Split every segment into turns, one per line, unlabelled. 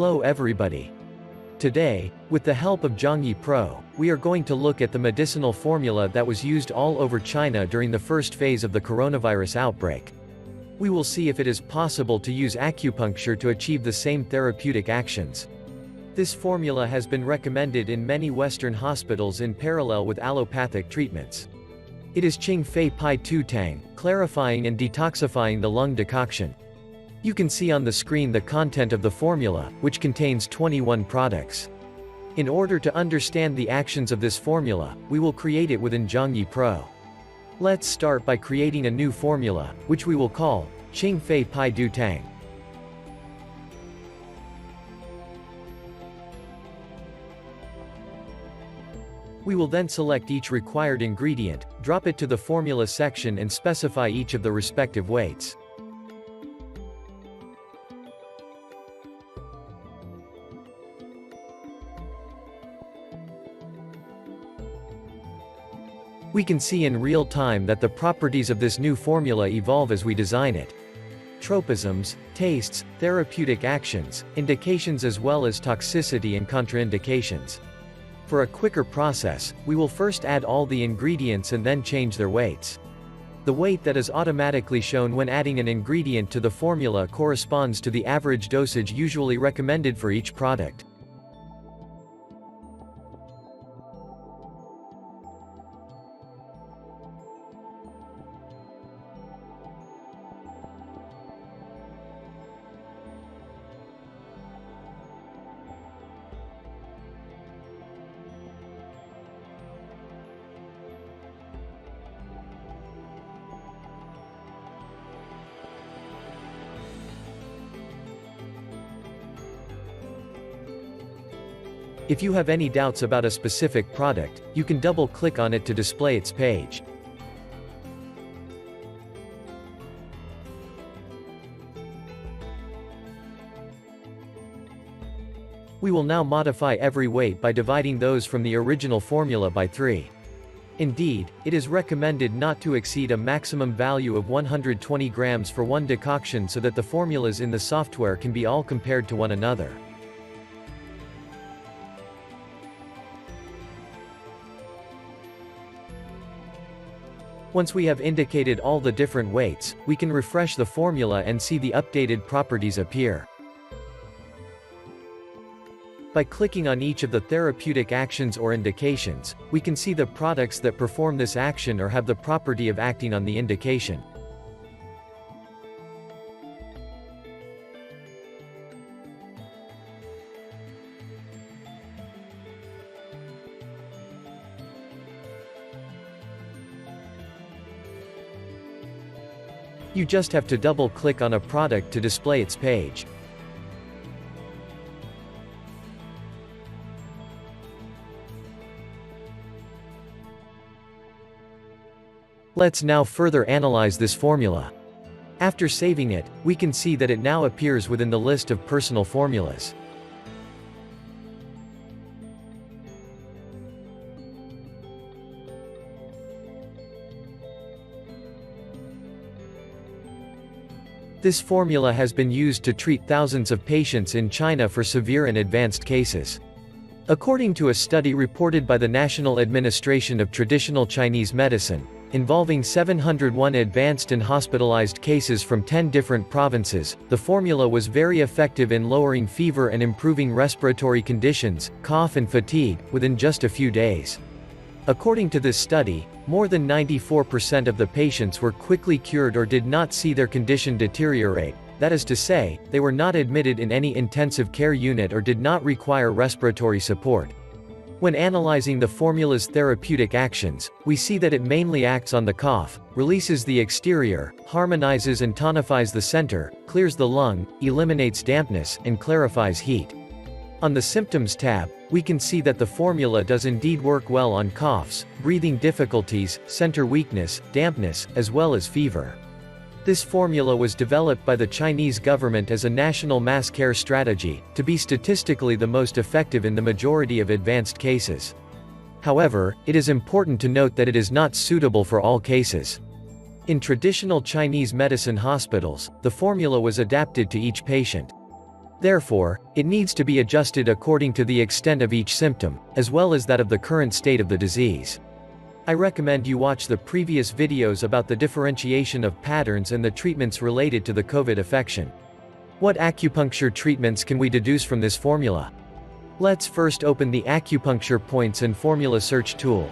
Hello everybody. Today, with the help of Zhongyi Pro, we are going to look at the medicinal formula that was used all over China during the first phase of the coronavirus outbreak. We will see if it is possible to use acupuncture to achieve the same therapeutic actions. This formula has been recommended in many Western hospitals in parallel with allopathic treatments. It is Qing Tang, clarifying and detoxifying the lung decoction. You can see on the screen the content of the formula, which contains 21 products. In order to understand the actions of this formula, we will create it within Zhongyi Pro. Let's start by creating a new formula, which we will call Tang. We will then select each required ingredient, drop it to the formula section and specify each of the respective weights. We can see in real time that the properties of this new formula evolve as we design it. Tropisms, tastes, therapeutic actions, indications as well as toxicity and contraindications. For a quicker process, we will first add all the ingredients and then change their weights. The weight that is automatically shown when adding an ingredient to the formula corresponds to the average dosage usually recommended for each product. If you have any doubts about a specific product, you can double-click on it to display its page. We will now modify every weight by dividing those from the original formula by 3. Indeed, it is recommended not to exceed a maximum value of 120 grams for one decoction so that the formulas in the software can be all compared to one another. Once we have indicated all the different weights, we can refresh the formula and see the updated properties appear. By clicking on each of the therapeutic actions or indications, we can see the products that perform this action or have the property of acting on the indication. You just have to double-click on a product to display its page. Let's now further analyze this formula. After saving it, we can see that it now appears within the list of personal formulas. This formula has been used to treat thousands of patients in China for severe and advanced cases. According to a study reported by the National Administration of Traditional Chinese Medicine, involving 701 advanced and hospitalized cases from 10 different provinces, the formula was very effective in lowering fever and improving respiratory conditions, cough and fatigue, within just a few days. According to this study, more than 94% of the patients were quickly cured or did not see their condition deteriorate, that is to say, they were not admitted in any intensive care unit or did not require respiratory support. When analyzing the formula's therapeutic actions, we see that it mainly acts on the cough, releases the exterior, harmonizes and tonifies the center, clears the lung, eliminates dampness, and clarifies heat. On the Symptoms tab, we can see that the formula does indeed work well on coughs, breathing difficulties, center weakness, dampness, as well as fever. This formula was developed by the Chinese government as a national mass care strategy, to be statistically the most effective in the majority of advanced cases. However, it is important to note that it is not suitable for all cases. In traditional Chinese medicine hospitals, the formula was adapted to each patient. Therefore, it needs to be adjusted according to the extent of each symptom, as well as that of the current state of the disease. I recommend you watch the previous videos about the differentiation of patterns and the treatments related to the COVID affection. What acupuncture treatments can we deduce from this formula? Let's first open the acupuncture points and formula search tool.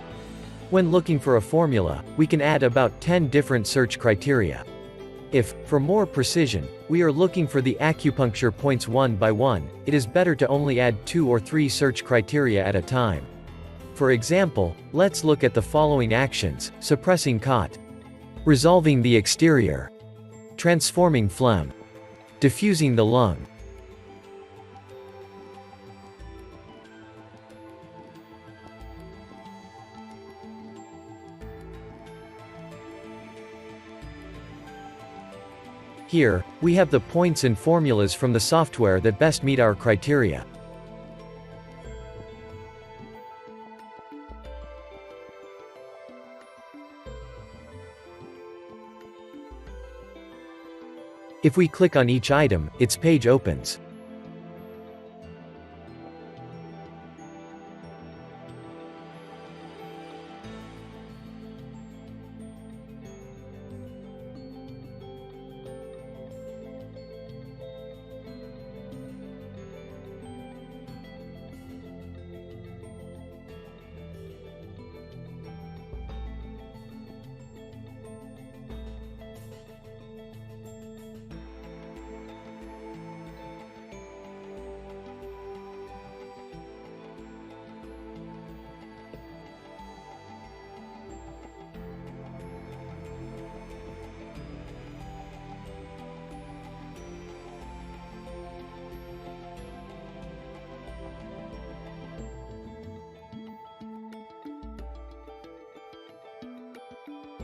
When looking for a formula, we can add about 10 different search criteria. If, for more precision, we are looking for the acupuncture points one by one, it is better to only add 2 or 3 search criteria at a time. For example, let's look at the following actions: suppressing COT, resolving the exterior, transforming phlegm, diffusing the lung. Here, we have the points and formulas from the software that best meet our criteria. If we click on each item, its page opens.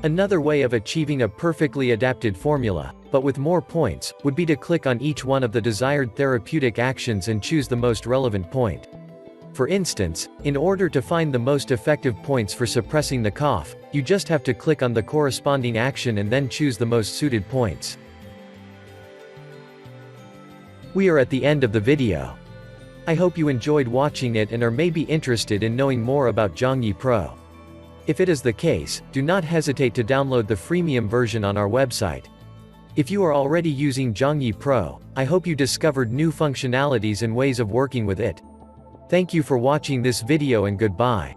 Another way of achieving a perfectly adapted formula, but with more points, would be to click on each one of the desired therapeutic actions and choose the most relevant point. For instance, in order to find the most effective points for suppressing the cough, you just have to click on the corresponding action and then choose the most suited points. We are at the end of the video. I hope you enjoyed watching it and are maybe interested in knowing more about Zhongyi Pro. If it is the case, do not hesitate to download the freemium version on our website. If you are already using Zhongyi Pro, I hope you discovered new functionalities and ways of working with it. Thank you for watching this video and goodbye.